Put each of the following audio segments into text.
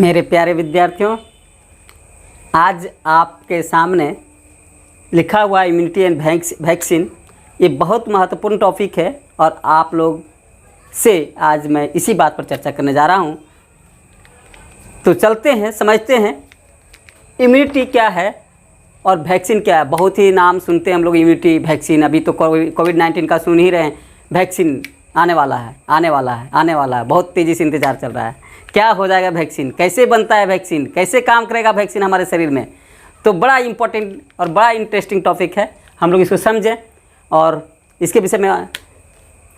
मेरे प्यारे विद्यार्थियों, आज आपके सामने लिखा हुआ इम्यूनिटी एंड वैक्सीन ये बहुत महत्वपूर्ण टॉपिक है और आप लोग से आज मैं इसी बात पर चर्चा करने जा रहा हूँ। तो चलते हैं, समझते हैं इम्यूनिटी क्या है और वैक्सीन क्या है। बहुत ही नाम सुनते हैं हम लोग, इम्यूनिटी वैक्सीन। अभी तो कोविड-19 का सुन ही रहे हैं। वैक्सीन आने वाला है, बहुत तेज़ी से इंतज़ार चल रहा है। क्या हो जाएगा वैक्सीन, कैसे बनता है वैक्सीन, कैसे काम करेगा वैक्सीन हमारे शरीर में। तो बड़ा इम्पोर्टेंट और बड़ा इंटरेस्टिंग टॉपिक है, हम लोग इसको समझें और इसके विषय में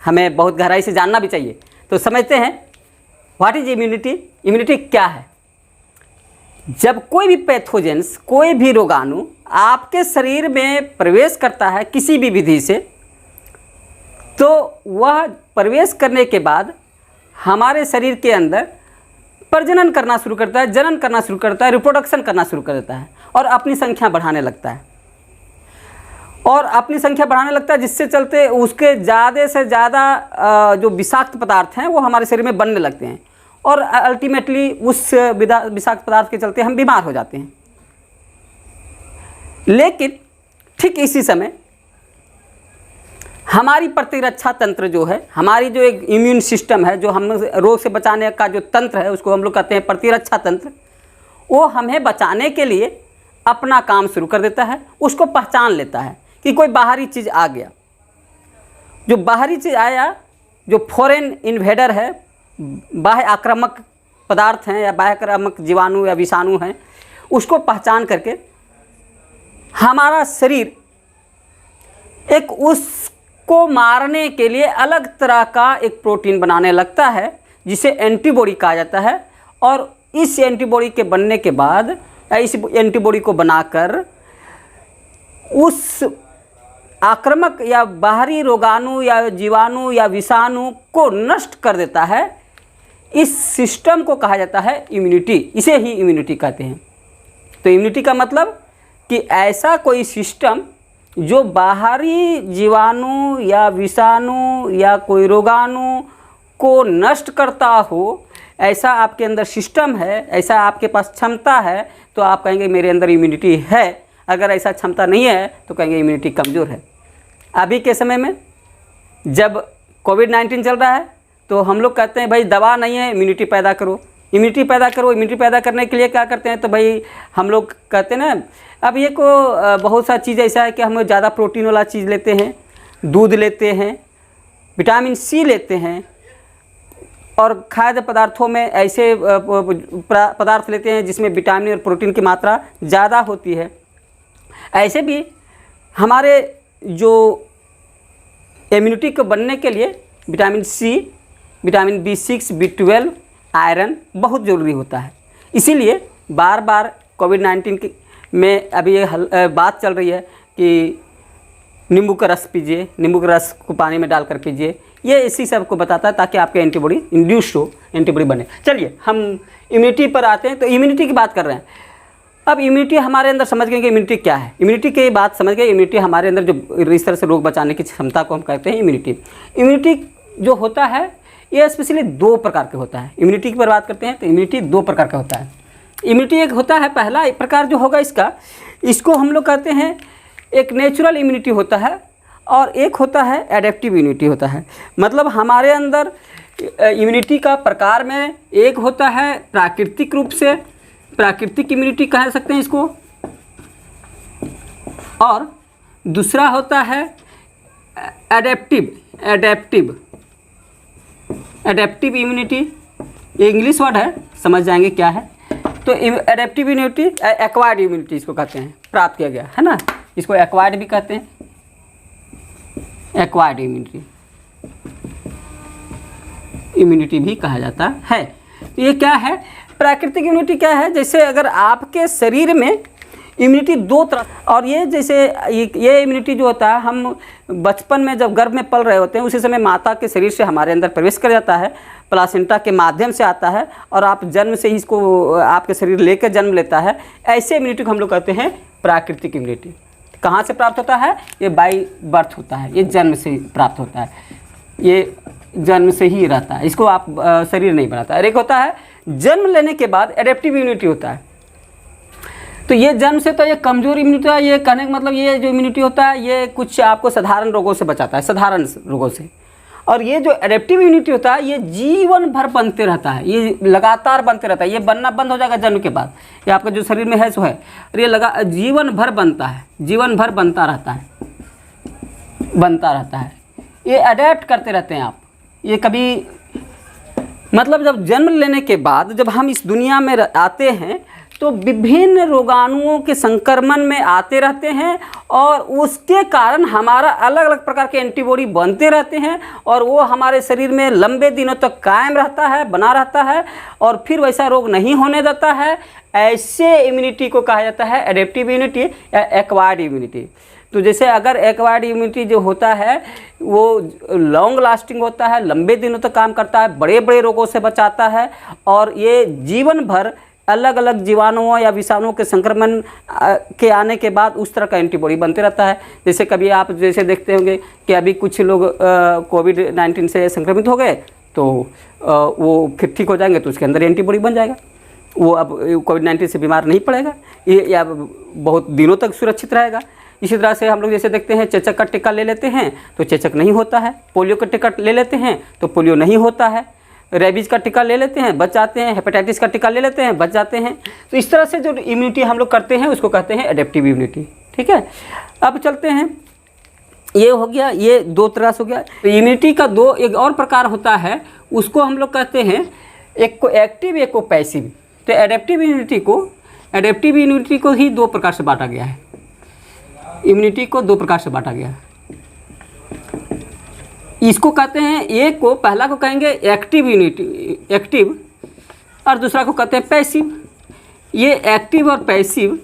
हमें बहुत गहराई से जानना भी चाहिए। तो समझते हैं व्हाट इज इम्यूनिटी। इम्यूनिटी क्या है? जब कोई भी पैथोजेंस, कोई भी रोगाणु आपके शरीर में प्रवेश करता है किसी भी विधि से, तो वह प्रवेश करने के बाद हमारे शरीर के अंदर प्रजनन करना शुरू करता है, जनन करना शुरू करता है, रिप्रोडक्शन करना शुरू कर देता है और अपनी संख्या बढ़ाने लगता है। जिससे चलते उसके ज़्यादा से ज़्यादा जो विषाक्त पदार्थ हैं वो हमारे शरीर में बनने लगते हैं और अल्टीमेटली उस विषाक्त पदार्थ के चलते हम बीमार हो जाते हैं। लेकिन ठीक इसी समय हमारी प्रतिरक्षा तंत्र जो है, हमारी जो एक इम्यून सिस्टम है, जो हम रोग से बचाने का जो तंत्र है, उसको हम लोग कहते हैं प्रतिरक्षा तंत्र। वो हमें बचाने के लिए अपना काम शुरू कर देता है। उसको पहचान लेता है कि कोई बाहरी चीज़ आ गया। जो बाहरी चीज़ आया, जो फॉरेन इन्वेडर है, बाह्य आक्रामक पदार्थ हैं या बाह्य आक्रामक जीवाणु या विषाणु हैं, उसको पहचान करके हमारा शरीर एक उसको मारने के लिए अलग तरह का एक प्रोटीन बनाने लगता है जिसे एंटीबॉडी कहा जाता है। और इस एंटीबॉडी के बनने के बाद, इस एंटीबॉडी को बनाकर उस आक्रामक या बाहरी रोगाणु या जीवाणु या विषाणु को नष्ट कर देता है। इस सिस्टम को कहा जाता है इम्यूनिटी। इसे ही इम्यूनिटी कहते हैं। तो इम्यूनिटी का मतलब कि ऐसा कोई सिस्टम जो बाहरी जीवाणु या विषाणु या कोई रोगाणु को नष्ट करता हो, ऐसा आपके अंदर सिस्टम है, ऐसा आपके पास क्षमता है, तो आप कहेंगे मेरे अंदर इम्यूनिटी है। अगर ऐसा क्षमता नहीं है तो कहेंगे इम्यूनिटी कमज़ोर है। अभी के समय में जब कोविड-19 चल रहा है तो हम लोग कहते हैं भाई दवा नहीं है, इम्यूनिटी पैदा करो। इम्यूनिटी पैदा करने के लिए क्या करते हैं? तो भाई हम लोग कहते हैं ना, अब ये को बहुत सा चीज़ ऐसा है कि हम ज़्यादा प्रोटीन वाला चीज़ लेते हैं, दूध लेते हैं, विटामिन सी लेते हैं और खाद्य पदार्थों में ऐसे पदार्थ लेते हैं जिसमें विटामिन और प्रोटीन की मात्रा ज़्यादा होती है। ऐसे भी हमारे जो इम्यूनिटी को बनने के लिए vitamin C, vitamin B6, B12, iron बहुत ज़रूरी होता है। इसीलिए बार बार कोविड-19 में अभी ये बात चल रही है कि नींबू का रस पीजिए, नींबू का रस को पानी में डालकर पीजिए। ये इसी सब को बताता है ताकि आपके एंटीबॉडी इंड्यूस्ड हो, एंटीबॉडी बने। चलिए हम इम्यूनिटी पर आते हैं। तो इम्यूनिटी की बात कर रहे हैं। अब इम्यूनिटी हमारे अंदर समझ गए कि इम्यूनिटी क्या है। इम्यूनिटी की बात समझ गए। इम्यूनिटी हमारे अंदर जो इस तरह से रोग बचाने की क्षमता को हम कहते हैं इम्यूनिटी। इम्यूनिटी जो होता है ये स्पेशली दो प्रकार के होता है। इम्यूनिटी की पर बात करते हैं तो इम्यूनिटी दो प्रकार का होता है। इम्यूनिटी एक होता है, पहला एक प्रकार जो होगा इसको हम लोग कहते हैं एक नेचुरल इम्यूनिटी होता है और एक होता है एडेप्टिव इम्यूनिटी होता है। मतलब हमारे अंदर इम्यूनिटी का प्रकार में एक होता है प्राकृतिक रूप से, प्राकृतिक इम्यूनिटी कह सकते हैं इसको, और दूसरा होता है एडेप्टिव इम्यूनिटी। ये इंग्लिश वर्ड है, समझ जाएंगे क्या है। तो एडेप्टिव इम्यूनिटी, एक्वायर्ड इम्यूनिटी इसको कहते हैं, प्राप्त किया गया है ना। इसको एक्वायर्ड भी कहते हैं, एक्वायर्ड इम्यूनिटी भी कहा जाता है। तो ये क्या है? प्राकृतिक इम्यूनिटी क्या है? जैसे अगर आपके शरीर में इम्यूनिटी दो तरह, और ये जैसे ये इम्यूनिटी जो होता है, हम बचपन में जब गर्भ में पल रहे होते हैं उसी समय माता के शरीर से हमारे अंदर प्रवेश कर जाता है, प्लासेंटा के माध्यम से आता है और आप जन्म से ही इसको आपके शरीर लेकर जन्म लेता है। ऐसे इम्यूनिटी को हम लोग कहते हैं प्राकृतिक इम्यूनिटी। कहाँ से प्राप्त होता है? ये बाई बर्थ होता है, ये जन्म से प्राप्त होता है, ये जन्म से ही रहता है, इसको आप शरीर नहीं बनाता है। एक होता है जन्म लेने के बाद एडेप्टिव इम्यूनिटी होता है। तो ये जन्म से तो ये कमज़ोर इम्यूनिटी है, ये कहने का मतलब ये जो इम्यूनिटी होता है ये कुछ आपको साधारण रोगों से बचाता है, साधारण रोगों से। और ये जो एडेप्टिव इम्यूनिटी होता है ये जीवन भर बनते रहता है, ये लगातार बनते रहता है, ये बनना बंद हो जाएगा जन्म के बाद। ये आपका जो शरीर में है सो है, और ये जीवन भर बनता है, जीवन भर बनता रहता है, बनता रहता है। ये अडेप्ट करते रहते हैं आप। ये कभी मतलब जब जन्म लेने के बाद जब हम इस दुनिया में आते हैं तो विभिन्न रोगाणुओं के संक्रमण में आते रहते हैं और उसके कारण हमारा अलग अलग प्रकार के एंटीबॉडी बनते रहते हैं और वो हमारे शरीर में लंबे दिनों तक कायम रहता है, बना रहता है और फिर वैसा रोग नहीं होने देता है। ऐसे इम्यूनिटी को कहा जाता है एडेप्टिव इम्यूनिटी या एक्वायर्ड इम्यूनिटी। तो जैसे अगर एक्वायर्ड इम्यूनिटी जो होता है वो लॉन्ग लास्टिंग होता है, लंबे दिनों तक काम करता है, बड़े बड़े रोगों से बचाता है और ये जीवन भर अलग अलग जीवाणुओं या विषाणुओं के संक्रमण के आने के बाद उस तरह का एंटीबॉडी बनते रहता है। जैसे कभी आप जैसे देखते होंगे कि अभी कुछ लोग कोविड-19 से संक्रमित हो गए तो वो फिर ठीक हो जाएंगे तो उसके अंदर एंटीबॉडी बन जाएगा, वो अब कोविड-19 से बीमार नहीं पड़ेगा या बहुत दिनों तक सुरक्षित रहेगा। इसी तरह से हम लोग जैसे देखते हैं चेचक का टीका ले लेते हैं तो चेचक नहीं होता है, पोलियो का टीका ले लेते हैं तो पोलियो नहीं होता है, रेबीज का टीका ले लेते हैं बच जाते हैं, हेपेटाइटिस का टीका ले लेते हैं बच जाते हैं। तो इस तरह से जो इम्यूनिटी हम लोग करते हैं उसको कहते हैं एडेप्टिव इम्यूनिटी। ठीक है, अब चलते हैं, ये हो गया, ये दो तरह से हो गया। तो इम्यूनिटी का एक और प्रकार होता है, उसको हम लोग कहते हैं एक को एक्टिव एक को पैसिव। तो एडेप्टिव इम्यूनिटी को ही दो प्रकार से बांटा गया है, इम्यूनिटी को दो प्रकार से बांटा गया है। इसको कहते हैं, एक को पहला को कहेंगे एक्टिव इम्यूनिटी, एक्टिव, और दूसरा को कहते हैं पैसिव। ये एक्टिव और पैसिव,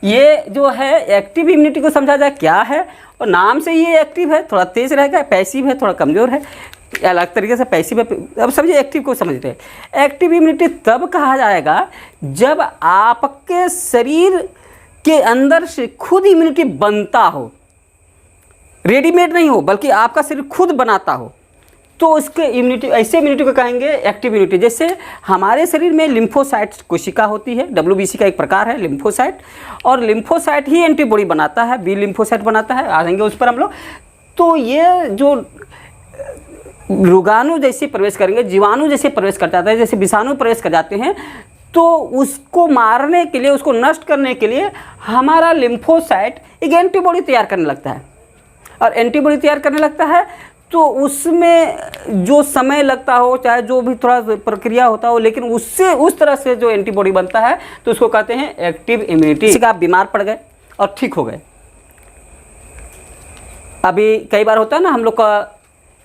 ये जो है एक्टिव इम्यूनिटी को समझा जाए क्या है, और नाम से ये एक्टिव है थोड़ा तेज रहेगा, पैसिव है थोड़ा कमज़ोर है, अलग तरीके से पैसिव है। अब समझिए एक्टिव को समझते हैं। एक्टिव इम्यूनिटी तब कहा जाएगा जब आपके शरीर के अंदर से खुद इम्यूनिटी बनता हो, रेडीमेड नहीं हो बल्कि आपका शरीर खुद बनाता हो, तो उसके इम्यूनिटी, ऐसे इम्यूनिटी को कहेंगे एक्टिव इम्यूनिटी। जैसे हमारे शरीर में लिम्फोसाइट कोशिका होती है, WBC का एक प्रकार है लिम्फोसाइट, और लिम्फोसाइट ही एंटीबॉडी बनाता है, बी लिम्फोसाइट बनाता है, आ जाएंगे उस पर हम लोग। तो ये जो रोगाणु जैसे प्रवेश करेंगे, जीवाणु जैसे प्रवेश कर जाता है, जैसे विषाणु प्रवेश कर जाते हैं, तो उसको मारने के लिए, उसको नष्ट करने के लिए हमारा लिम्फोसाइट एक एंटीबॉडी तैयार करने लगता है। और एंटीबॉडी तैयार करने लगता है तो उसमें जो समय लगता हो, चाहे जो भी थोड़ा प्रक्रिया होता हो, लेकिन उससे उस तरह से जो एंटीबॉडी बनता है तो उसको कहते हैं एक्टिव इम्यूनिटी। जैसे कि आप बीमार पड़ गए और ठीक हो गए। अभी कई बार होता है ना, हम लोग का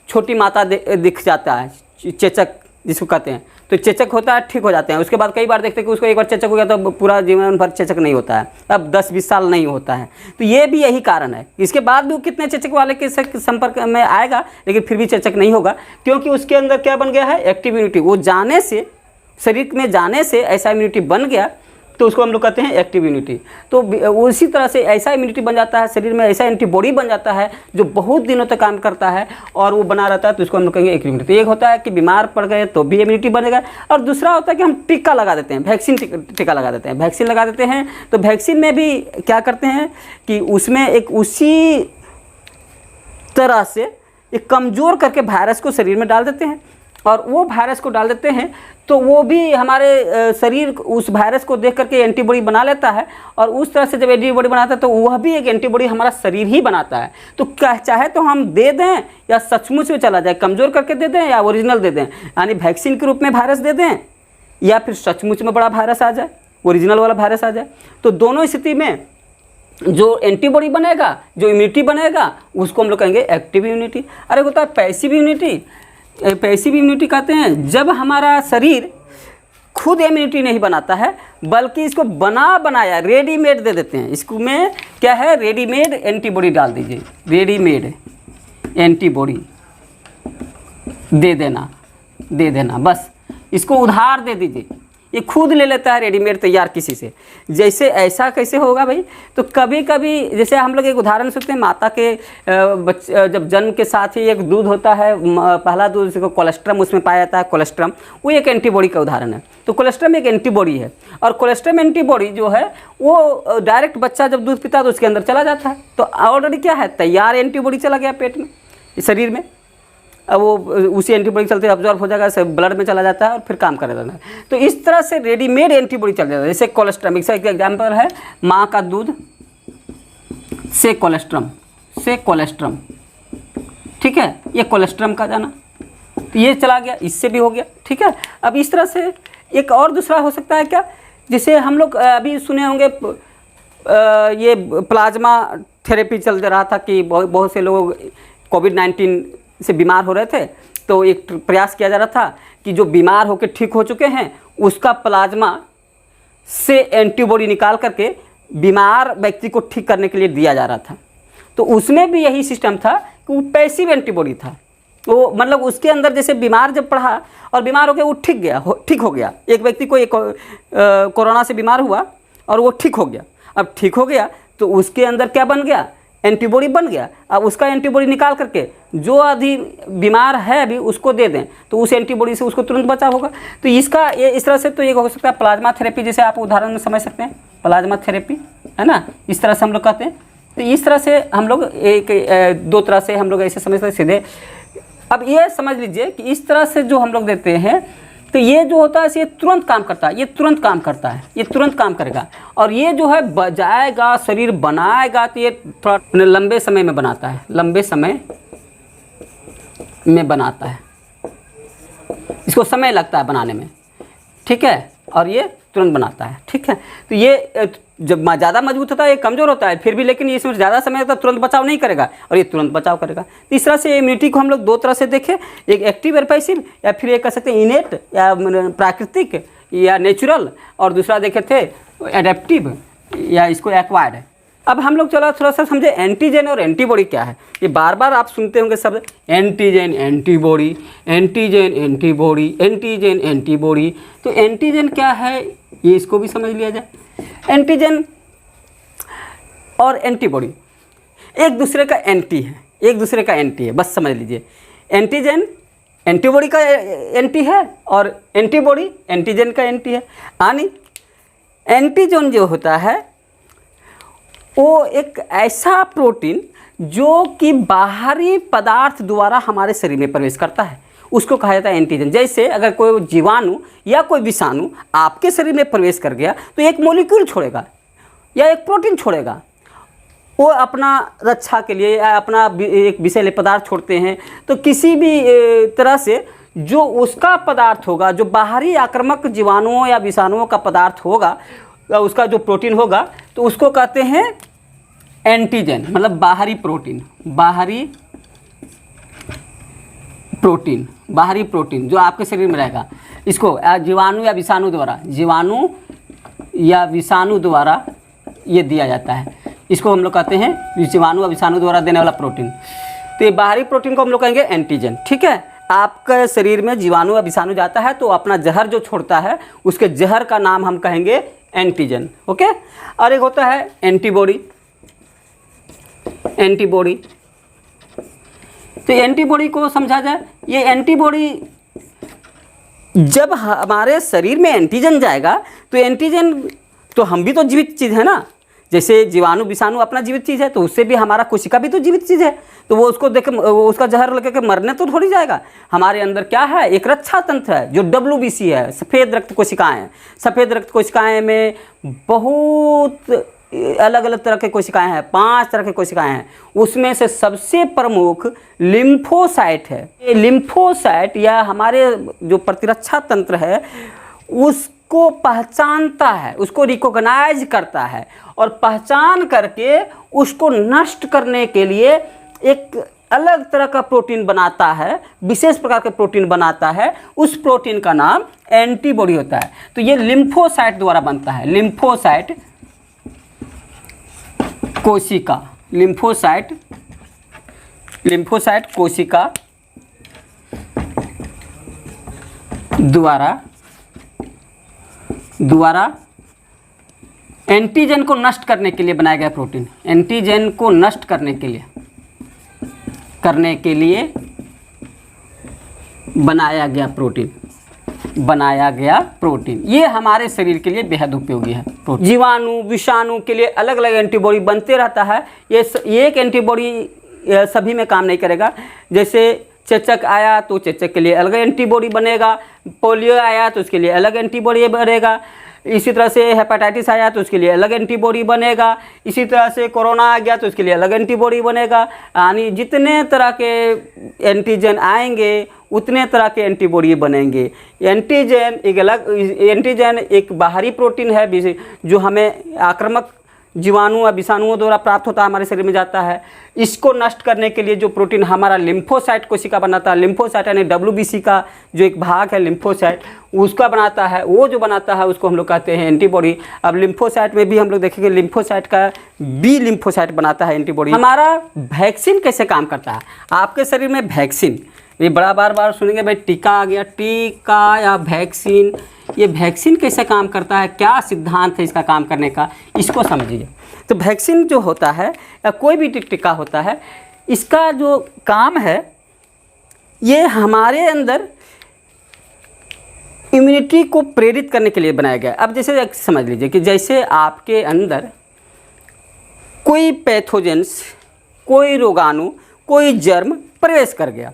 छोटी माता दिख जाता है, चेचक जिसको कहते हैं, तो चेचक होता है, ठीक हो जाते हैं। उसके बाद कई बार देखते हैं कि उसको एक बार चेचक हो गया तो पूरा जीवन भर चेचक नहीं होता है, अब 10-20 साल नहीं होता है। तो ये भी यही कारण है। इसके बाद भी वो कितने चेचक वाले के संपर्क में आएगा लेकिन फिर भी चेचक नहीं होगा, क्योंकि उसके अंदर क्या बन गया है, एक्टिव इम्यूनिटी। वो जाने से, शरीर में जाने से ऐसा इम्यूनिटी बन गया तो उसको हम लोग कहते हैं एक्टिव इम्यूनिटी। तो उसी तरह से ऐसा इम्यूनिटी बन जाता है, शरीर में ऐसा एंटीबॉडी बन जाता है जो बहुत दिनों तक काम करता है और वो बना रहता है, तो इसको हम लोग कहेंगे एक्टिव इम्यूनिटी। तो एक होता है कि बीमार पड़ गए तो भी इम्यूनिटी बनेगा, और दूसरा होता है कि हम टीका लगा देते हैं, वैक्सीन टीका लगा देते हैं, वैक्सीन लगा देते हैं। तो वैक्सीन में भी क्या करते हैं कि उसमें एक उसी तरह से एक कमज़ोर करके वायरस को शरीर में डाल देते हैं, और वो वायरस को डाल देते हैं तो वो भी हमारे शरीर उस वायरस को देख करके एंटीबॉडी बना लेता है, और उस तरह से जब एंटीबॉडी बनाता है तो वह भी एक एंटीबॉडी हमारा शरीर ही बनाता है। तो क्या चाहे तो हम दे दें या सचमुच में चला जाए, कमज़ोर करके दे दें या ओरिजिनल दे दें, यानी वैक्सीन के रूप में वायरस दे दें या फिर सचमुच में बड़ा वायरस आ जाए, ओरिजिनल वाला वायरस आ जाए। तो दोनों स्थिति में जो एंटीबॉडी बनेगा, जो इम्यूनिटी बनेगा, उसको हम लोग कहेंगे एक्टिव इम्यूनिटी। अरे होता है पैसिव इम्यूनिटी। पैसिव इम्यूनिटी कहते हैं जब हमारा शरीर खुद इम्यूनिटी नहीं बनाता है बल्कि इसको बनाया रेडीमेड दे देते हैं। इसको में क्या है, रेडीमेड एंटीबॉडी डाल दीजिए, रेडीमेड एंटीबॉडी दे देना बस, इसको उधार दे दीजिए। ये खुद ले लेता है रेडीमेड तैयार किसी से। जैसे ऐसा कैसे होगा भाई? तो कभी कभी जैसे हम लोग एक उदाहरण सोचते हैं, माता के जब जन्म के साथ ही एक दूध होता है, पहला दूध जिसको कोलेस्ट्रम उसमें पाया जाता है, कोलेस्ट्रम वो एक एंटीबॉडी का उदाहरण है। तो कोलेस्ट्रम एक एंटीबॉडी है, और कोलेस्ट्रम एंटीबॉडी जो है वो डायरेक्ट बच्चा जब दूध पीता है तो उसके अंदर चला जाता है, तो ऑलरेडी क्या है, तैयार एंटीबॉडी चला गया पेट में, शरीर में। अब वो उसी एंटीबॉडी चलते अब्जॉर्ब हो जाएगा, ब्लड में चला जाता है और फिर काम करने लगता है। तो इस तरह से रेडीमेड एंटीबॉडी चल जाता है। जैसे कोलेस्ट्रम, इसका एक एग्जाम्पल है माँ का दूध से कोलेस्ट्रम, ठीक है, ये कोलेस्ट्रम का जाना, तो ये चला गया, इससे भी हो गया, ठीक है। अब इस तरह से एक और दूसरा हो सकता है क्या, जिसे हम लोग अभी सुने होंगे, ये प्लाज्मा थेरेपी चल रहा था कि बहुत से लोग कोविड-19 से बीमार हो रहे थे, तो एक प्रयास किया जा रहा था कि जो बीमार होकर ठीक हो चुके हैं उसका प्लाज्मा से एंटीबॉडी निकाल करके बीमार व्यक्ति को ठीक करने के लिए दिया जा रहा था। तो उसमें भी यही सिस्टम था कि वो पैसिव एंटीबॉडी था, वो मतलब उसके अंदर जैसे बीमार जब पड़ा और बीमार हो गया, वो ठीक हो गया। एक व्यक्ति को कोरोना से बीमार हुआ और वो ठीक हो गया। अब ठीक हो गया तो उसके अंदर क्या बन गया, एंटीबॉडी बन गया। अब उसका एंटीबॉडी निकाल करके जो आदि बीमार है अभी उसको दे दें तो उस एंटीबॉडी से उसको तुरंत बचाव होगा। तो इसका ये इस तरह से तो ये हो सकता है प्लाज्मा थेरेपी, जैसे आप उदाहरण में समझ सकते हैं, प्लाज्मा थेरेपी है ना, इस तरह से हम लोग कहते हैं। तो इस तरह से हम लोग दो तरह से हम लोग ऐसे समझते हैं सीधे। अब ये समझ लीजिए कि इस तरह से जो हम लोग देते हैं तो ये जो होता है ये तुरंत काम करता है, ये तुरंत काम करता है, ये तुरंत काम करेगा। और ये जो है बजाएगा, शरीर बनाएगा, तो ये थोड़ा लंबे समय में बनाता है, लंबे समय में बनाता है, इसको समय लगता है बनाने में, ठीक है, और ये तुरंत बनाता है, ठीक है। तो ये जब ज़्यादा मजबूत होता है ये कमज़ोर होता है फिर भी, लेकिन इसमें ज़्यादा समय होता है तुरंत बचाव नहीं करेगा और ये तुरंत बचाव करेगा। तो इस तरह से इम्यूनिटी को हम लोग दो तरह से देखें, एक एक्टिव और पैसिव, या फिर ये कह सकते हैं इनेट या प्राकृतिक या नेचुरल, और दूसरा देखे थे एडेप्टिव या इसको एक्वायर्ड। अब हम लोग चलो थोड़ा सा समझे एंटीजन और एंटीबॉडी क्या है। ये बार बार आप सुनते होंगे शब्द antigen antibody, antigen antibody, antigen antibody. तो एंटीजन क्या है ये इसको भी समझ लिया जाए। एंटीजन और एंटीबॉडी एक दूसरे का एंटी है, एक दूसरे का एंटी है, बस समझ लीजिए। एंटीजन एंटीबॉडी का एंटी है और एंटीबॉडी एंटीजन का एंटी है। यानी एंटीजन जो होता है वो एक ऐसा प्रोटीन जो कि बाहरी पदार्थ द्वारा हमारे शरीर में प्रवेश करता है, उसको कहा जाता है एंटीजन। जैसे अगर कोई जीवाणु या कोई विषाणु आपके शरीर में प्रवेश कर गया तो एक मॉलिक्यूल छोड़ेगा या एक प्रोटीन छोड़ेगा, वो अपना रक्षा के लिए या अपना एक विषैले पदार्थ छोड़ते हैं। तो किसी भी तरह से जो उसका पदार्थ होगा, जो बाहरी आक्रामक जीवाणुओं या विषाणुओं का पदार्थ होगा, उसका जो प्रोटीन होगा, तो उसको कहते हैं एंटीजन, मतलब बाहरी प्रोटीन, बाहरी प्रोटीन जो आपके शरीर में रहेगा। इसको जीवाणु या विषाणु द्वारा ये दिया जाता है, इसको हम लोग कहते हैं जीवाणु या विषाणु द्वारा देने वाला प्रोटीन। तो ये बाहरी प्रोटीन को हम लोग कहेंगे एंटीजन, ठीक है। आपके शरीर में जीवाणु या विषाणु जाता है तो अपना जहर जो छोड़ता है उसके जहर का नाम हम कहेंगे एंटीजन, ओके। और एक होता है एंटीबॉडी। तो एंटीबॉडी को समझा जाए, ये एंटीबॉडी जब हमारे शरीर में एंटीजन जाएगा तो एंटीजन, तो हम भी तो जीवित चीज़ है ना, जैसे जीवाणु विषाणु अपना जीवित चीज़ है, तो उससे भी हमारा कोशिका भी तो जीवित चीज़ है। तो वो उसको देख वो उसका जहर लगे के मरने तो थोड़ी जाएगा। हमारे अंदर क्या है, एक रक्षा तंत्र है जो WBC है, सफ़ेद रक्त कोशिकाएँ हैं। सफ़ेद रक्त कोशिकाएँ में बहुत अलग अलग तरह के कोशिकाएँ हैं, 5 तरह के कोशिकाएँ हैं। उसमें से सबसे प्रमुख लिम्फोसाइट है। ये लिम्फोसाइट या हमारे जो प्रतिरक्षा तंत्र है उसको पहचानता है, उसको रिकॉग्नाइज करता है और पहचान करके उसको नष्ट करने के लिए एक अलग तरह का प्रोटीन बनाता है, विशेष प्रकार के प्रोटीन बनाता है। उस प्रोटीन का नाम एंटीबॉडी होता है। तो ये लिम्फोसाइट द्वारा बनता है, लिम्फोसाइट कोशिका, लिम्फोसाइट कोशिका द्वारा द्वारा एंटीजन को नष्ट करने के लिए बनाया गया प्रोटीन। एंटीजन को नष्ट करने के लिए बनाया गया प्रोटीन। ये हमारे शरीर के लिए बेहद उपयोगी है। जीवाणु विषाणु के लिए अलग अलग एंटीबॉडी बनते रहता है। ये एक एंटीबॉडी सभी में काम नहीं करेगा। जैसे चेचक आया तो चेचक के लिए अलग एंटीबॉडी बनेगा, पोलियो आया तो उसके लिए अलग एंटीबॉडी बनेगा, इसी तरह से हेपेटाइटिस आया तो उसके लिए अलग एंटीबॉडी बनेगा, इसी तरह से कोरोना आ गया तो उसके लिए अलग एंटीबॉडी बनेगा। यानी जितने तरह के एंटीजन आएंगे उतने तरह के एंटीबॉडी बनेंगे। एंटीजन एक बाहरी प्रोटीन है जो हमें आक्रामक जीवाणु या विषाणुओं द्वारा प्राप्त होता है, हमारे शरीर में जाता है। इसको नष्ट करने के लिए जो प्रोटीन हमारा लिम्फोसाइट कोशिका बनाता है, लिम्फोसाइट यानी WBC का जो एक भाग है लिम्फोसाइट, उसका बनाता है, वो जो बनाता है उसको हम लोग कहते हैं एंटीबॉडी। अब लिम्फोसाइट में भी हम लोग देखेंगे लिम्फोसाइट का बी लिम्फोसाइट बनाता है एंटीबॉडी। हमारा वैक्सीन कैसे काम करता है? आपके शरीर में वैक्सीन, ये बड़ा बार सुनेंगे भाई टीका आ गया, टीका या वैक्सीन, ये वैक्सीन कैसे काम करता है, क्या सिद्धांत है इसका काम करने का, इसको समझिए। तो वैक्सीन जो होता है या कोई भी टीका होता है, इसका जो काम है ये हमारे अंदर इम्यूनिटी को प्रेरित करने के लिए बनाया गया। अब जैसे समझ लीजिए कि जैसे आपके अंदर कोई पैथोजेंस, कोई रोगाणु, कोई जर्म प्रवेश कर गया।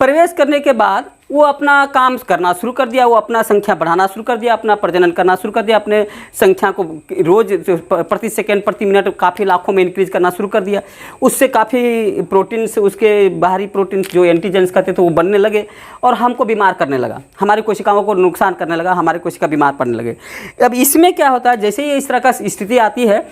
प्रवेश करने के बाद वो अपना काम करना शुरू कर दिया, वो अपना संख्या बढ़ाना शुरू कर दिया, अपना प्रजनन करना शुरू कर दिया, अपने संख्या को रोज प्रति सेकंड प्रति मिनट काफ़ी लाखों में इंक्रीज करना शुरू कर दिया। उससे काफ़ी प्रोटीन्स, उसके बाहरी प्रोटीन्स जो एंटीजेंस कहते थे वो बनने लगे और हमको बीमार करने लगा, हमारी कोशिकाओं को नुकसान करने लगा, हमारी कोशिका बीमार पड़ने लगे। अब इसमें क्या होता है, जैसे ही इस तरह का स्थिति आती है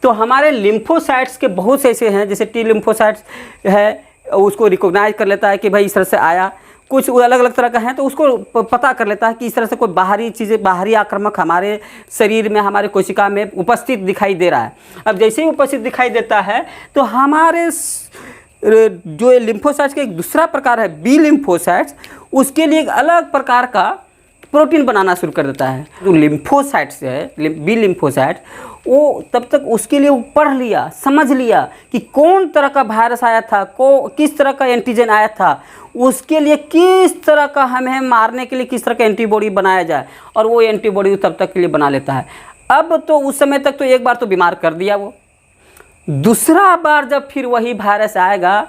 तो हमारे लिम्फोसाइट्स के बहुत से ऐसे हैं, जैसे टी लिम्फोसाइट्स है, उसको रिकॉग्नाइज कर लेता है कि भाई इस तरह से आया। कुछ अलग अलग तरह का है तो उसको पता कर लेता है कि इस तरह से कोई बाहरी चीज़ें, बाहरी आक्रामक हमारे शरीर में, हमारे कोशिका में उपस्थित दिखाई दे रहा है। अब जैसे ही उपस्थित दिखाई देता है तो हमारे जो लिम्फोसाइट्स का एक दूसरा प्रकार है बी लिम्फोसाइट्स, उसके लिए एक अलग प्रकार का प्रोटीन बनाना शुरू कर देता है। जो लिम्फोसाइट्स है, बी लिम्फोसाइट, वो तब तक उसके लिए वो पढ़ लिया, समझ लिया कि कौन तरह का वायरस आया था, किस तरह का एंटीजन आया था, उसके लिए किस तरह का हमें मारने के लिए किस तरह का एंटीबॉडी बनाया जाए, और वो एंटीबॉडी तब तक के लिए बना लेता है। अब तो उस समय तक तो एक बार तो बीमार कर दिया वो, दूसरा बार जब फिर वही वायरस आएगा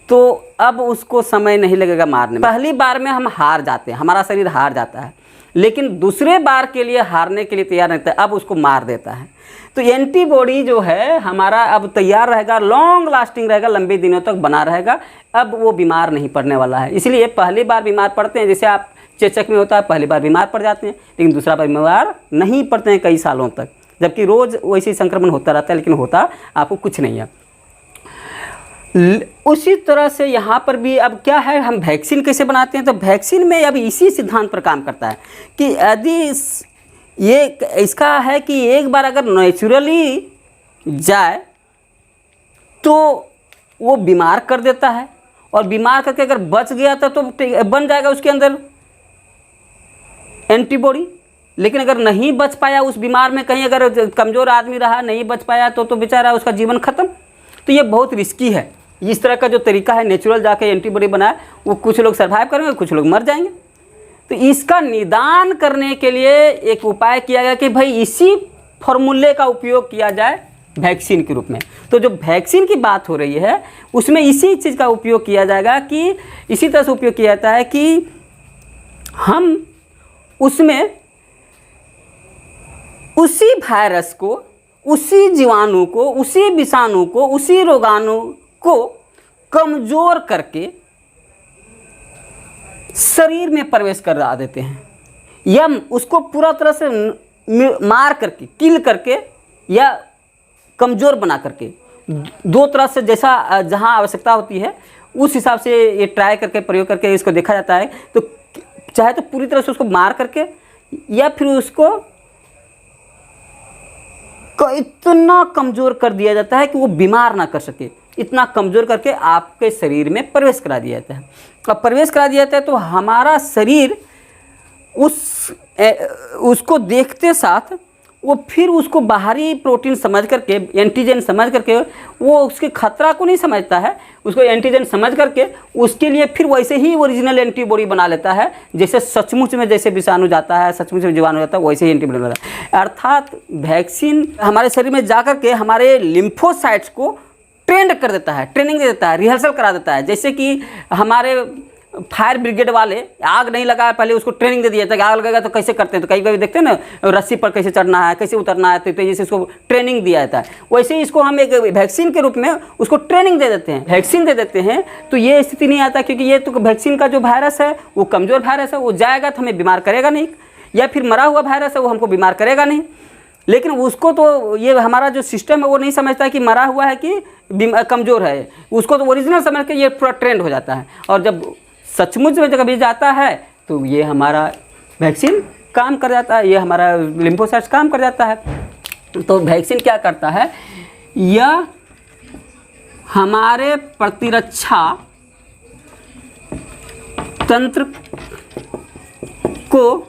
तो अब उसको समय नहीं लगेगा मारने में। पहली बार में हम हार जाते हैं, हमारा शरीर हार जाता है, लेकिन दूसरे बार के लिए हारने के लिए तैयार रहता है, अब उसको मार देता है। तो एंटीबॉडी जो है हमारा अब तैयार रहेगा, लॉन्ग लास्टिंग रहेगा, लंबे दिनों तक बना रहेगा, अब वो बीमार नहीं पड़ने वाला है। इसलिए पहली बार बीमार पड़ते हैं, जैसे आप चेचक में होता है, पहली बार बीमार पड़ जाते हैं, लेकिन दूसरा बार बीमार नहीं पड़ते हैं कई सालों तक, जबकि रोज़ वैसे संक्रमण होता रहता है, लेकिन होता आपको कुछ नहीं है। उसी तरह से यहाँ पर भी अब क्या है, हम वैक्सीन कैसे बनाते हैं, तो वैक्सीन में अब इसी सिद्धांत पर काम करता है कि यदि ये इसका है कि एक बार अगर नेचुरली जाए तो वो बीमार कर देता है, और बीमार करके अगर बच गया तो बन जाएगा उसके अंदर एंटीबॉडी। लेकिन अगर नहीं बच पाया उस बीमार में, कहीं अगर कमज़ोर आदमी रहा, नहीं बच पाया तो बेचारा उसका जीवन ख़त्म। तो ये बहुत रिस्की है। इस तरह का जो तरीका है नेचुरल जाके एंटीबॉडी बनाए, वो कुछ लोग सर्वाइव करेंगे, कुछ लोग मर जाएंगे। तो इसका निदान करने के लिए एक उपाय किया गया कि भाई इसी फॉर्मूले का उपयोग किया जाए वैक्सीन के रूप में। तो जो वैक्सीन की बात हो रही है उसमें इसी चीज़ का उपयोग किया जाएगा कि इसी तरह से उपयोग किया जाता है कि हम उसमें उसी वायरस को, उसी जीवाणु को, उसी विषाणु को, उसी रोगाणु को कमज़ोर करके शरीर में प्रवेश करा देते हैं, या उसको पूरा तरह से मार करके, किल करके, या कमज़ोर बना करके, दो तरह से जैसा जहां आवश्यकता होती है उस हिसाब से ये ट्राई करके, प्रयोग करके इसको देखा जाता है। तो चाहे तो पूरी तरह से उसको मार करके, या फिर उसको इतना कमज़ोर कर दिया जाता है कि वो बीमार ना कर सके, इतना कमज़ोर करके आपके शरीर में प्रवेश करा दिया जाता है। अब प्रवेश करा दिया जाता है तो हमारा शरीर उसको देखते साथ वो फिर उसको बाहरी प्रोटीन समझ करके, एंटीजन समझ करके, वो उसके खतरा को नहीं समझता है, उसको एंटीजन समझ करके उसके लिए फिर वैसे ही ओरिजिनल एंटीबॉडी बना लेता है, जैसे सचमुच में जैसे विषाणु जाता है, सचमुच में जीवाणु जाता है, वैसे ही एंटीबॉडी बनाता है। अर्थात वैक्सीन हमारे शरीर में जा करके हमारे लिम्फोसाइट्स को ट्रेंड कर देता है, ट्रेनिंग दे देता है, रिहर्सल करा देता है। जैसे कि हमारे फायर ब्रिगेड वाले आग नहीं लगा, पहले उसको ट्रेनिंग दे दिया था कि आग लगेगा तो कैसे करते हैं, तो कई कभी देखते हैं ना रस्सी पर कैसे चढ़ना है, कैसे उतरना है, तो जैसे इसको ट्रेनिंग दिया जाता है, वैसे ही इसको हम एक वैक्सीन के रूप में उसको ट्रेनिंग दे देते हैं, वैक्सीन दे देते हैं। तो ये स्थिति नहीं आता, क्योंकि ये तो वैक्सीन का जो वायरस है वो कमज़ोर वायरस है, वो जाएगा तो हमें बीमार करेगा नहीं, या फिर मरा हुआ वायरस है वो हमको बीमार करेगा नहीं। लेकिन उसको तो ये हमारा जो सिस्टम है वो नहीं समझता कि मरा हुआ है कि कमज़ोर है, उसको तो ओरिजिनल समझ के ये पूरा ट्रेंड हो जाता है। और जब सचमुच में कभी जाता है तो ये हमारा वैक्सीन काम कर जाता है, ये हमारा लिम्फोसाइट्स काम कर जाता है। तो वैक्सीन क्या करता है, यह हमारे प्रतिरक्षा तंत्र को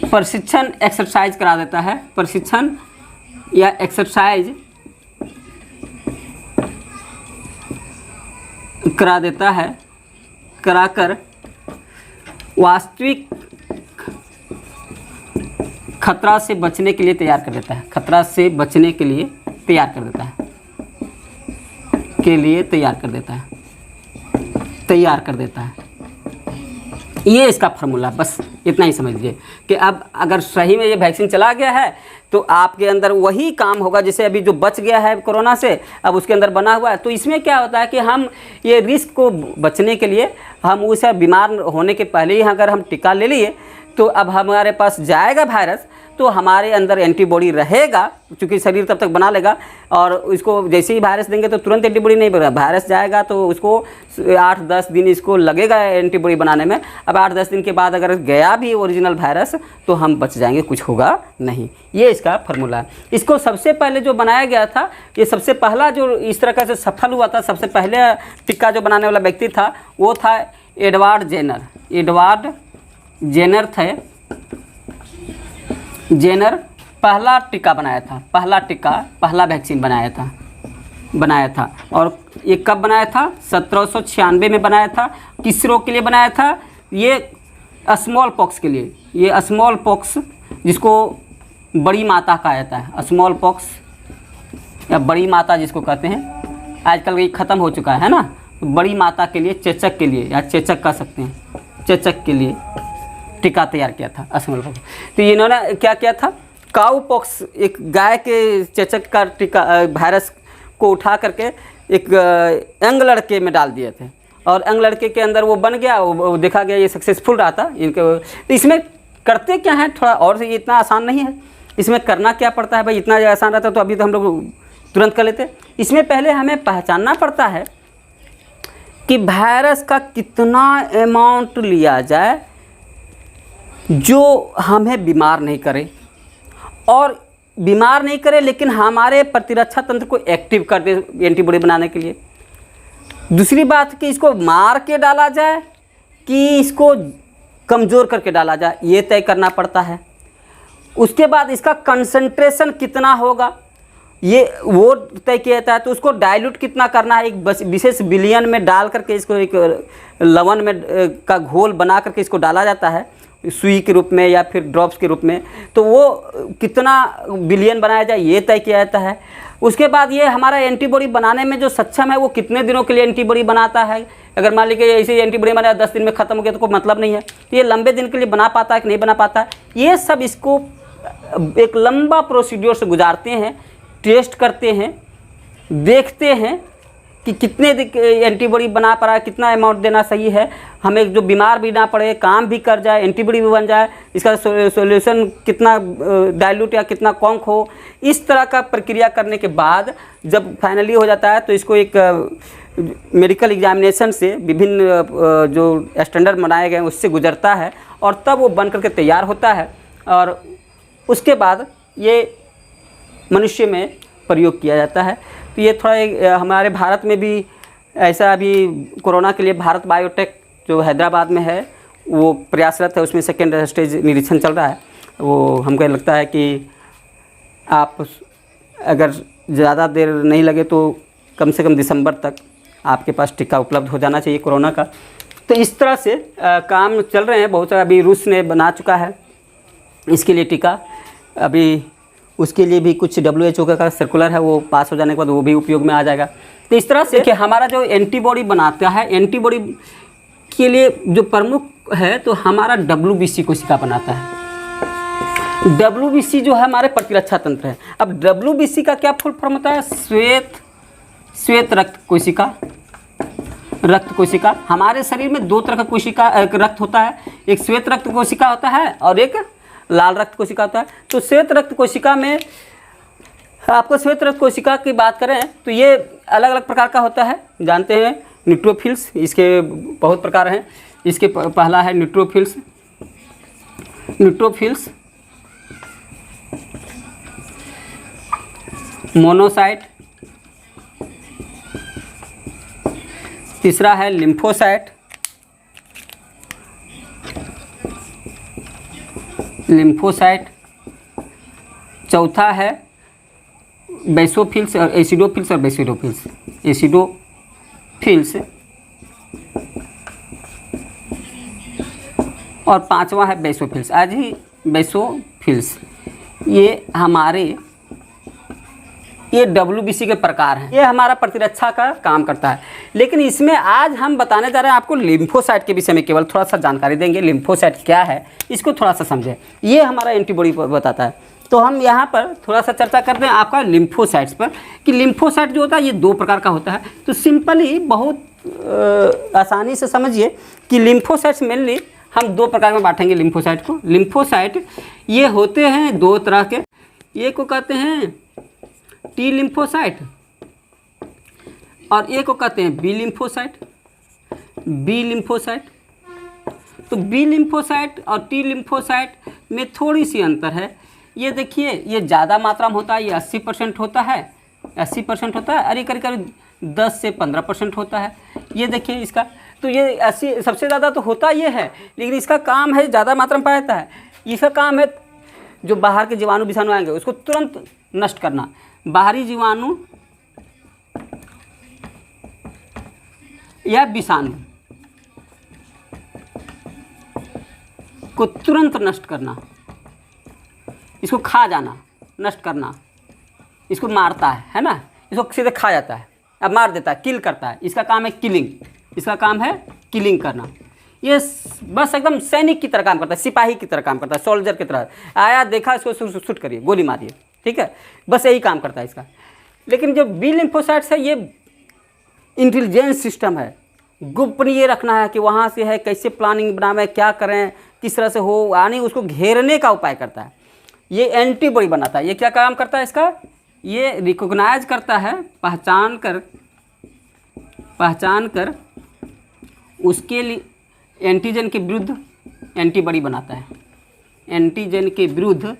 प्रशिक्षण एक्सरसाइज करा देता है, प्रशिक्षण या एक्सरसाइज करा देता है, कराकर वास्तविक खतरा से बचने के लिए तैयार कर देता है, खतरा से बचने के लिए तैयार कर देता है, तैयार कर देता है। ये इसका फार्मूला, बस इतना ही समझ लीजिए कि अब अगर सही में ये वैक्सीन चला गया है तो आपके अंदर वही काम होगा जैसे अभी जो बच गया है कोरोना से, अब उसके अंदर बना हुआ है। तो इसमें क्या होता है कि हम ये रिस्क को बचने के लिए हम उसे बीमार होने के पहले ही अगर हम टीका ले लिए तो अब हमारे पास जाएगा वायरस तो हमारे अंदर एंटीबॉडी रहेगा, क्योंकि शरीर तब तक बना लेगा। और इसको जैसे ही वायरस देंगे तो तुरंत एंटीबॉडी नहीं बनेगा, वायरस जाएगा तो उसको 8-10 दिन इसको लगेगा एंटीबॉडी बनाने में। अब 8-10 दिन के बाद अगर गया भी ओरिजिनल वायरस तो हम बच जाएंगे, कुछ होगा नहीं। ये इसका फार्मूला है। इसको सबसे पहले जो बनाया गया था, ये सबसे पहला जो इस तरह का से सफल हुआ था, सबसे पहले टीका जो बनाने वाला व्यक्ति था वो था एडवर्ड जेनर थे। जेनर पहला टीका बनाया था, पहला वैक्सीन बनाया था। और ये कब बनाया था? 1796 में बनाया था। किस रोग के लिए बनाया था? ये स्मॉल पॉक्स के लिए। ये स्मॉल पॉक्स जिसको बड़ी माता कहा जाता है, स्मॉल पॉक्स या बड़ी माता जिसको कहते हैं, आजकल ये ख़त्म हो चुका है ना। बड़ी माता के लिए, चेचक के लिए या चेचक कह सकते हैं, चेचक के लिए टीका तैयार किया था स्मॉल पॉक्स। तो इन्होंने क्या किया था? काऊ पॉक्स, एक गाय के चेचक का टीका वायरस को उठा करके एक यंग लड़के में डाल दिए थे और यंग लड़के के अंदर वो बन गया, वो देखा गया ये सक्सेसफुल रहा था इनके। तो इसमें करते क्या है, थोड़ा और ये इतना आसान नहीं है। इसमें करना क्या पड़ता है भाई? इतना आसान रहता तो अभी तो हम लोग तुरंत कर लेते। इसमें पहले हमें पहचानना पड़ता है कि वायरस का कितना अमाउंट लिया जाए जो हमें बीमार नहीं करे, और बीमार नहीं करे लेकिन हमारे प्रतिरक्षा तंत्र को एक्टिव कर दे एंटीबॉडी बनाने के लिए। दूसरी बात कि इसको मार के डाला जाए कि इसको कमज़ोर करके डाला जाए, ये तय करना पड़ता है। उसके बाद इसका कंसंट्रेशन कितना होगा ये वो तय किया जाता है। तो उसको डाइल्यूट कितना करना है, एक विशेष विलयन में डाल करके इसको एक लवण में का घोल बना करके इसको डाला जाता है सुई के रूप में या फिर ड्रॉप्स के रूप में। तो वो कितना बिलियन बनाया जाए ये तय किया जाता है। उसके बाद ये हमारा एंटीबॉडी बनाने में जो सक्षम है वो कितने दिनों के लिए एंटीबॉडी बनाता है। अगर मान लीजिए ऐसे एंटीबॉडी बनाया 10 दिन में ख़त्म हो गया तो कोई मतलब नहीं है। तो ये लंबे दिन के लिए बना पाता है कि नहीं बना पाता है, ये सब इसको एक लंबा प्रोसीड्योर से गुजारते हैं, टेस्ट करते हैं, देखते हैं कि कितने एंटीबॉडी बना पा रहा है, कितना अमाउंट देना सही है, हमें जो बीमार भी ना पड़े, काम भी कर जाए, एंटीबॉडी भी बन जाए, इसका सॉल्यूशन कितना डाइल्यूट या कितना कॉन्क हो। इस तरह का प्रक्रिया करने के बाद जब फाइनली हो जाता है तो इसको एक मेडिकल एग्जामिनेशन से विभिन्न जो स्टैंडर्ड बनाए गए उससे गुजरता है और तब वो बन करके तैयार होता है। और उसके बाद ये मनुष्य में प्रयोग किया जाता है। तो ये थोड़ा हमारे भारत में भी ऐसा अभी कोरोना के लिए भारत बायोटेक जो हैदराबाद में है वो प्रयासरत है, उसमें सेकेंड स्टेज निरीक्षण चल रहा है। वो हमको लगता है कि आप अगर ज़्यादा देर नहीं लगे तो कम से कम दिसंबर तक आपके पास टीका उपलब्ध हो जाना चाहिए कोरोना का। तो इस तरह से काम चल रहे हैं बहुत सारा। अभी रूस ने बना चुका है इसके लिए टीका, अभी उसके लिए भी कुछ WHO का सर्कुलर है, वो पास हो जाने के बाद वो भी उपयोग में आ जाएगा। तो इस तरह से कि हमारा जो एंटीबॉडी बनाता है, एंटीबॉडी के लिए जो प्रमुख है तो हमारा WBC कोशिका बनाता है। WBC जो है हमारे प्रतिरक्षा तंत्र है। अब WBC का क्या फुल फॉर्म होता है? श्वेत रक्त कोशिका। रक्त कोशिका, हमारे शरीर में दो तरह का कोशिका रक्त होता है, एक श्वेत रक्त कोशिका होता है और एक लाल रक्त कोशिका होता है। तो श्वेत रक्त कोशिका में आपको श्वेत रक्त कोशिका की बात करें तो ये अलग अलग प्रकार का होता है, जानते हैं न्यूट्रोफिल्स, इसके बहुत प्रकार हैं। इसके पहला है न्यूट्रोफिल्स, मोनोसाइट, तीसरा है लिम्फोसाइट, चौथा है बेसोफिल्स और एसिडोफिल्स और पांचवा है बेसोफिल्स। आज ही बेसोफिल्स ये हमारे WBC के प्रकार हैं। ये हमारा प्रतिरक्षा का काम करता है। लेकिन इसमें आज हम बताने जा रहे हैं आपको लिम्फोसाइट के विषय में, केवल थोड़ा सा जानकारी देंगे। लिम्फोसाइट क्या है इसको थोड़ा सा समझें। ये हमारा एंटीबॉडी बताता है। तो हम यहाँ पर थोड़ा सा चर्चा करते हैं आपका लिम्फोसाइट्स पर, कि लिम्फोसाइट जो होता है ये दो प्रकार का होता है। तो सिंपली बहुत आसानी से समझिए कि लिम्फोसाइट्स मेनली हम दो प्रकार में बांटेंगे लिम्फोसाइट को। लिम्फोसाइट ये होते हैं दो तरह के, एक को कहते हैं T लिम्फोसाइट और एक को कहते हैं बी लिम्फोसाइट। तो बी लिम्फोसाइट और T लिम्फोसाइट में थोड़ी सी अंतर है। ये देखिए, ये ज़्यादा मात्रा में होता है, ये 80% होता है, 80% होता है, और ये करीब करीब 10 से 15% होता है। ये देखिए इसका, तो ये 80 सबसे ज़्यादा तो होता ये है, लेकिन इसका काम है ज़्यादा मात्रा में पाया जाता है। इसका काम है जो बाहर के जीवाणु विषाणु आएंगे उसको तुरंत नष्ट करना। बाहरी जीवाणु या विषाणु को तुरंत नष्ट करना, इसको खा जाना, नष्ट करना, इसको मारता है ना, इसको सीधे खा जाता है, अब मार देता है, किल करता है। इसका काम है किलिंग, इसका काम है किलिंग करना। ये बस एकदम सैनिक की तरह काम करता है, सिपाही की तरह काम करता है, सोल्जर की तरह। आया देखा इसको शूट करिए, गोली मारिए, ठीक है, बस यही काम करता है इसका। लेकिन जो बी लिम्फोसाइट्स है ये इंटेलिजेंस सिस्टम है, गोपनीय रखना है कि वहाँ से है, कैसे प्लानिंग बनावे, क्या करें, किस तरह से हो, यानी उसको घेरने का उपाय करता है। ये एंटीबॉडी बनाता है। ये क्या काम करता है इसका? ये रिकॉग्नाइज करता है, पहचान कर उसके लिए एंटीजन के विरुद्ध एंटीबॉडी बनाता है, एंटीजन के विरुद्ध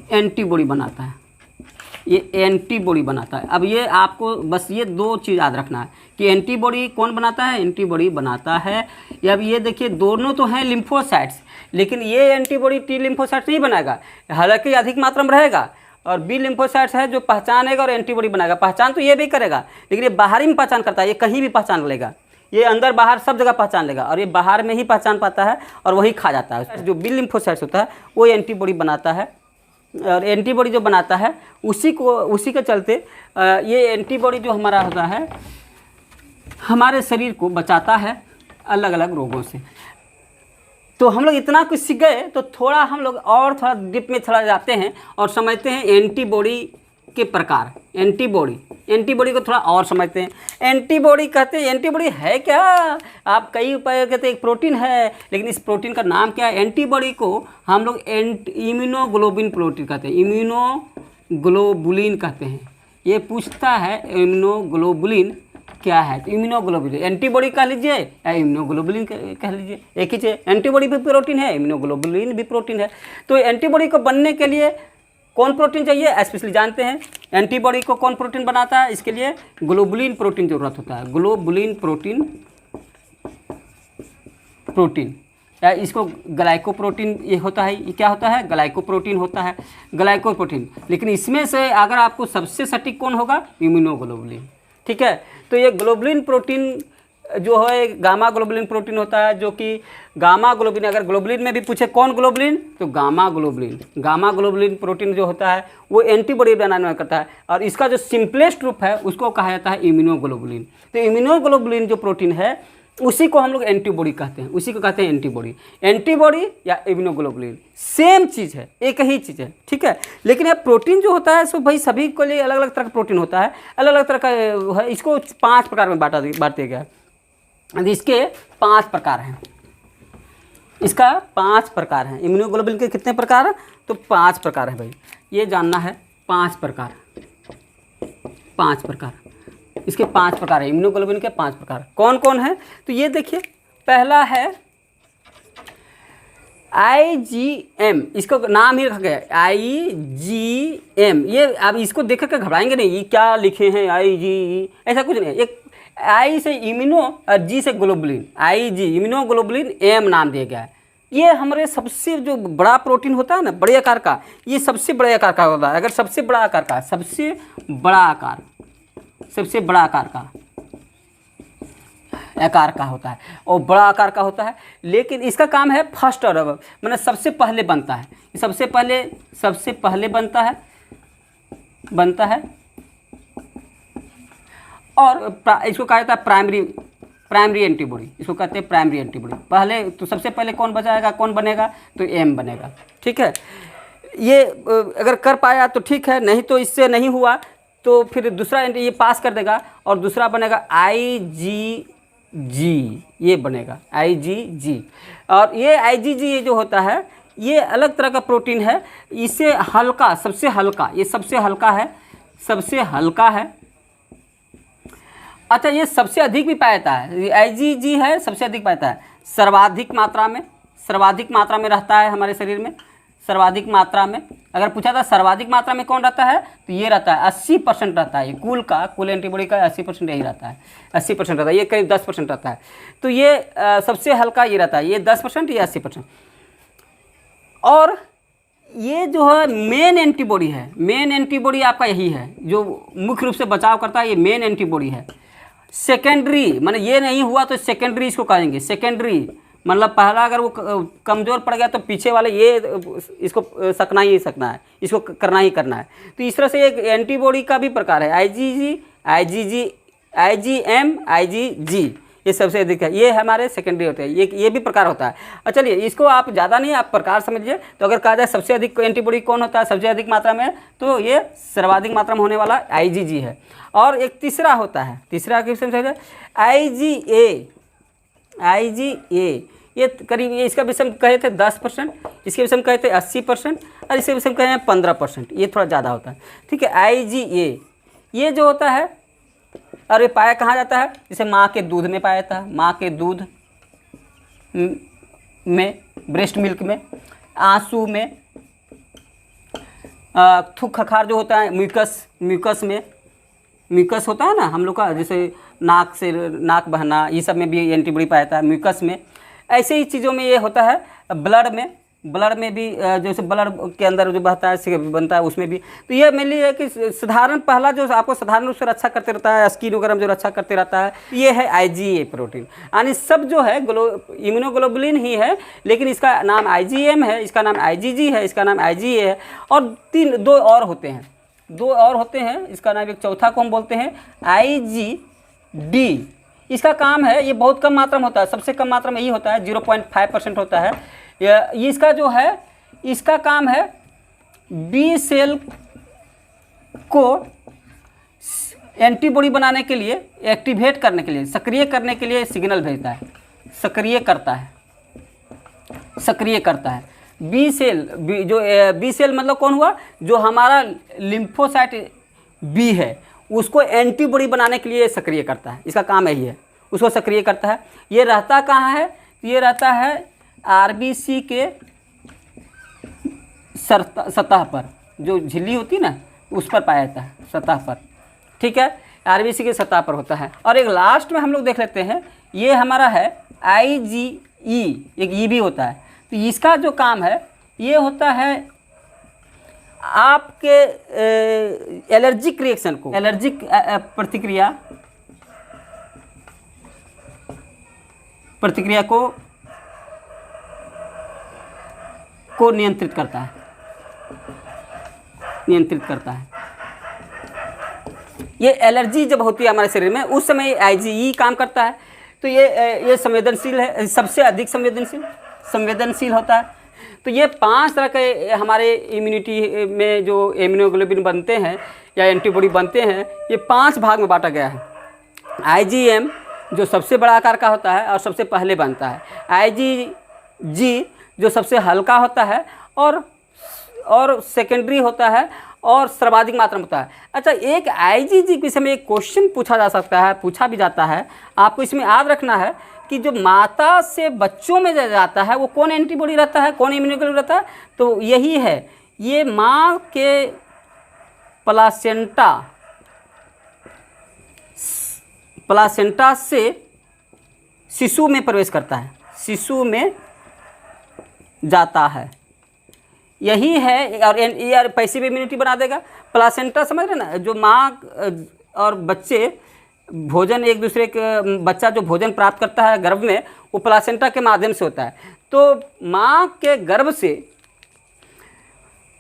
एंटीबॉडी बनाता है, ये एंटीबॉडी बनाता है। अब ये आपको बस ये दो चीज़ याद रखना है कि एंटीबॉडी कौन बनाता है, एंटीबॉडी बनाता है। अब ये देखिए दोनों तो हैं लिम्फोसाइट्स, लेकिन ये एंटीबॉडी टी लिम्फोसाइट्स नहीं बनाएगा, हालांकि अधिक मात्रा में रहेगा, और बी लिम्फोसाइट्स है जो पहचानेगा और एंटीबॉडी बनाएगा। पहचान तो ये भी करेगा, लेकिन ये बाहरी में पहचान करता है, ये कहीं भी पहचान लेगा, ये अंदर बाहर सब जगह पहचान लेगा, और ये बाहर में ही पहचान पाता है और वही खा जाता है। जो बी लिम्फोसाइट्स होता है वो एंटीबॉडी बनाता है, और एंटीबॉडी जो बनाता है उसी के चलते ये एंटीबॉडी जो हमारा होता है हमारे शरीर को बचाता है अलग अलग रोगों से। तो हम लोग इतना कुछ सीख गए, तो थोड़ा हम लोग और थोड़ा डीप में थोड़ा जाते हैं और समझते हैं एंटीबॉडी के प्रकार। एंटीबॉडी को थोड़ा और समझते हैं। एंटीबॉडी कहते हैं, एंटीबॉडी है क्या? आप कई उपाय कहते हैं एक प्रोटीन है, लेकिन इस प्रोटीन का नाम क्या है? एंटीबॉडी को हम लोग इम्यूनोग्लोबिन प्रोटीन कहते हैं, इम्यूनोग्लोबुलिन कहते हैं। ये पूछता है इम्यूनोग्लोबुलिन क्या है, तो इम्यूनोग्लोबुलिन एंटीबॉडी कह लीजिए या इम्यूनोग्लोबुलिन कह लीजिए, एक ही चीज़। एंटीबॉडी भी प्रोटीन है, इम्यूनोग्लोबुलिन भी प्रोटीन है। तो एंटीबॉडी को बनने के लिए कौन प्रोटीन चाहिए, स्पेशली जानते हैं एंटीबॉडी को कौन प्रोटीन बनाता है, इसके लिए ग्लोबुलिन प्रोटीन जरूरत होता है, ग्लोबुलिन प्रोटीन या इसको ग्लाइकोप्रोटीन ये होता है, ये क्या होता है, ग्लाइकोप्रोटीन होता है, ग्लाइकोप्रोटीन। लेकिन इसमें से अगर आपको सबसे सटीक कौन होगा, इम्यूनोग्लोबुलिन, ठीक है। तो ये ग्लोबुलिन प्रोटीन जो है गामा ग्लोबुलिन प्रोटीन होता है, जो कि गामा ग्लोबुलिन, अगर ग्लोबुलिन में भी पूछे कौन ग्लोबुलिन तो गामा ग्लोबुलिन प्रोटीन जो होता है वो एंटीबॉडी बनाने में करता है, और इसका जो सिंपलेस्ट रूप है उसको कहा जाता है इम्यूनोग्लोबुलिन। तो इम्यूनोग्लोबुलिन जो प्रोटीन है उसी को हम लोग एंटीबॉडी कहते हैं, उसी को कहते हैं एंटीबॉडी या इम्यूनोग्लोबुलिन सेम चीज़ है, एक ही चीज़ है, ठीक है। लेकिन यह प्रोटीन जो होता है सो भाई सभी के लिए अलग अलग तरह का प्रोटीन होता है, अलग अलग तरह का है। इसको 5 प्रकार में बांट दिया गया है। इसके 5 प्रकार हैं, इसका 5 प्रकार हैं। इम्यूनोग्लोबुलिन के कितने प्रकार हैं, तो 5 प्रकार हैं भाई, ये जानना है। 5 प्रकार, इसके 5 प्रकार है इम्यूनोग्लोबुलिन के 5 प्रकार। कौन कौन है, तो ये देखिए, पहला है IgM, इसको नाम ही रखा गया है IgM। ये अब इसको देख कर घबराएंगे नहीं, ये क्या लिखे हैं IgE, ऐसा कुछ नहीं है। एक I से इम्यूनो और G से ग्लोबुलिन, IG इम्यूनोग्लोबुलिन, M नाम दिया गया है। ये हमारे सबसे जो बड़ा प्रोटीन होता है ना, बड़े आकार का, ये सबसे बड़े आकार का होता है। अगर सबसे बड़ा आकार का, सबसे बड़ा आकार का होता है और बड़ा आकार का होता है। लेकिन इसका काम है फर्स्ट ऑर्डर, मतलब सबसे पहले बनता है, सबसे पहले बनता है और इसको कहा जाता है प्राइमरी एंटीबॉडी, इसको कहते हैं प्राइमरी एंटीबॉडी। पहले तो सबसे पहले कौन बनेगा, तो M बनेगा, ठीक है। ये अगर कर पाया तो ठीक है, नहीं तो इससे नहीं हुआ तो फिर दूसरा ये पास कर देगा और दूसरा बनेगा IgG, ये बनेगा IgG। और ये IgG ये जो होता है ये अलग तरह का प्रोटीन है, इससे हल्का, सबसे हल्का, ये सबसे हल्का है। अच्छा, ये सबसे अधिक भी पाया जाता है, IgG है सबसे अधिक पाया जाता है, सर्वाधिक मात्रा में रहता है हमारे शरीर में, सर्वाधिक मात्रा में। अगर पूछा था सर्वाधिक मात्रा में कौन रहता है, तो ये रहता है 80% रहता है। ये कुल एंटीबॉडी का 80% यही रहता है, 80% रहता है, ये करीब 10% रहता है। तो ये सबसे हल्का ये रहता है, ये 10%, ये 80%। और ये जो है मेन एंटीबॉडी है, मेन एंटीबॉडी आपका यही है जो मुख्य रूप से बचाव करता है, ये मेन एंटीबॉडी है। सेकेंडरी मतलब ये नहीं हुआ तो सेकेंडरी इसको कहेंगे, सेकेंडरी मतलब पहला अगर वो कमज़ोर पड़ गया तो पीछे वाले ये इसको सकना है, इसको करना ही करना है। तो इस तरह से एक एंटीबॉडी का भी प्रकार है, IgM, IgG, ये सबसे अधिक है। ये हमारे सेकेंडरी होते हैं, ये भी प्रकार होता है। अच्छा, चलिए इसको आप ज़्यादा नहीं, आप प्रकार समझिए। तो अगर कहा जाए सबसे अधिक एंटीबॉडी कौन होता है सबसे अधिक मात्रा में, तो ये सर्वाधिक मात्रा में होने वाला IgG है। और एक तीसरा होता है, तीसरा किस IgA, ये करीब, ये इसका विषम कहे थे 10%, इसके विषम कहे थे 80%, और इसके विषम कहे हैं 15%, ये थोड़ा ज़्यादा होता है, ठीक है। IgA ये जो होता है, और ये पाया कहाँ जाता है, जैसे माँ के दूध में पाया जाता है, माँ के दूध में, ब्रेस्ट मिल्क में, आंसू में, थूक खखार जो होता है, म्यूकस में, म्यूकस होता है ना हम लोग का, जैसे नाक बहना, ये सब में भी एंटीबॉडी पाया जाता है, म्यूकस में। ऐसे ही चीज़ों में ये होता है, ब्लड में भी, जैसे ब्लड के अंदर जो बहता है बनता है उसमें भी। तो ये मेनली है कि साधारण पहला जो आपको साधारण रूप से रक्षा करते रहता है, स्किन वगैरह में जो रक्षा करते रहता है, ये है IgA प्रोटीन। यानी सब जो है इम्यूनोग्लोबुलिन ही है, लेकिन इसका नाम IgM है, इसका नाम IgG है, इसका नाम IgA है, और दो और होते हैं, इसका नाम एक चौथा को हम बोलते हैं IgD। इसका काम है, ये बहुत कम मात्रा में होता है, सबसे कम मात्रा में यही होता है, 0.5% होता है। ये इसका जो है, इसका काम है बी सेल को एंटीबॉडी बनाने के लिए, एक्टिवेट करने के लिए, सक्रिय करने के लिए सिग्नल भेजता है, सक्रिय करता है। बी सेल मतलब कौन हुआ, जो हमारा लिम्फोसाइट बी है उसको एंटीबॉडी बनाने के लिए सक्रिय करता है, इसका काम यही है, उसको सक्रिय करता है। ये रहता कहाँ है, ये रहता है RBC के सतह पर, जो झिल्ली होती है ना उस पर पाया जाता है, सतह पर, ठीक है, आरबीसी की सतह पर होता है। और एक लास्ट में हम लोग देख लेते हैं, ये हमारा है IgE, एक ई भी होता है। तो इसका जो काम है ये होता है आपके एलर्जिक रिएक्शन को, एलर्जिक प्रतिक्रिया को नियंत्रित करता है। ये एलर्जी जब होती है हमारे शरीर में उस समय IgE काम करता है। तो ये संवेदनशील है, सबसे अधिक संवेदनशील होता है। तो ये 5 तरह के हमारे इम्यूनिटी में जो इम्यूनोग्लोबिन बनते हैं या एंटीबॉडी बनते हैं, ये 5 भाग में बांटा गया है। IgM जो सबसे बड़ा आकार का होता है और सबसे पहले बनता है, IgG जो सबसे हल्का होता है और सेकेंडरी होता है और सर्वाधिक मात्रा में होता है। अच्छा, एक IgG के विषय में एक क्वेश्चन पूछा भी जाता है। आपको इसमें याद रखना है कि जो माता से बच्चों में जाता है वो कौन एंटीबॉडी रहता है, कौन इम्यूनोग्लोबिन रहता है, तो यही है, ये माँ के प्लासेंटा से शिशु में प्रवेश करता है, शिशु में जाता है, यही है। और ये पैसिव इम्यूनिटी बना देगा। प्लासेंटा समझ रहे ना, जो माँ और बच्चे भोजन एक दूसरे के, बच्चा जो भोजन प्राप्त करता है गर्भ में, वो प्लासेंटा के माध्यम से होता है। तो माँ के गर्भ से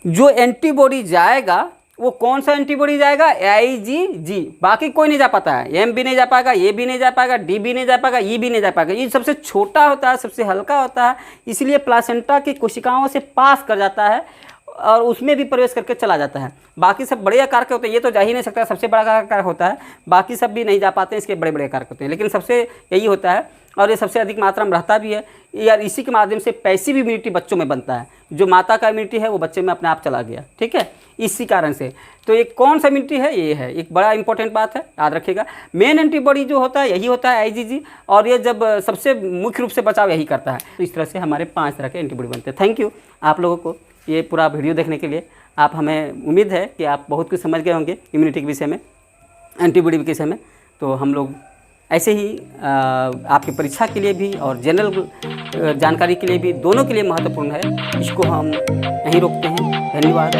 जो एंटीबॉडी जाएगा वो कौन सा एंटीबॉडी जाएगा, IgG, बाकी कोई नहीं जा पाता है। M भी नहीं जा पाएगा, A भी नहीं जा पाएगा, D भी नहीं जा पाएगा, E भी नहीं जा पाएगा। ये सबसे छोटा होता है, सबसे हल्का होता है, इसलिए प्लासेंटा की कोशिकाओं से पास कर जाता है और उसमें भी प्रवेश करके चला जाता है। बाकी सब बड़े आकार के होते हैं, ये तो जा ही नहीं सकता, सबसे बड़ा आकार होता है, बाकी सब भी नहीं जा पाते हैं, इसके बड़े बड़े आकार के होते हैं, लेकिन सबसे यही होता है और ये सबसे अधिक मात्रा में रहता भी है। यार इसी के माध्यम से पैसिव इम्यूनिटी बच्चों में बनता है, जो माता का इम्यूनिटी है वो बच्चे में अपने आप चला गया, ठीक है, इसी कारण से। तो ये कौन सा इम्यूनिटी है, ये है एक बड़ा इंपॉर्टेंट बात है, याद रखिएगा। मेन एंटीबॉडी जो होता है यही होता है IgG, और ये जब सबसे मुख्य रूप से बचाव यही करता है। तो इस तरह से हमारे 5 तरह के एंटीबॉडी बनते हैं। थैंक यू आप लोगों को ये पूरा वीडियो देखने के लिए। आप हमें उम्मीद है कि आप बहुत कुछ समझ गए होंगे इम्यूनिटी के विषय में, एंटीबॉडी के विषय में। तो हम लोग ऐसे ही आपकी परीक्षा के लिए भी और जनरल जानकारी के लिए भी, दोनों के लिए महत्वपूर्ण है। इसको हम यहीं रोकते हैं। धन्यवाद।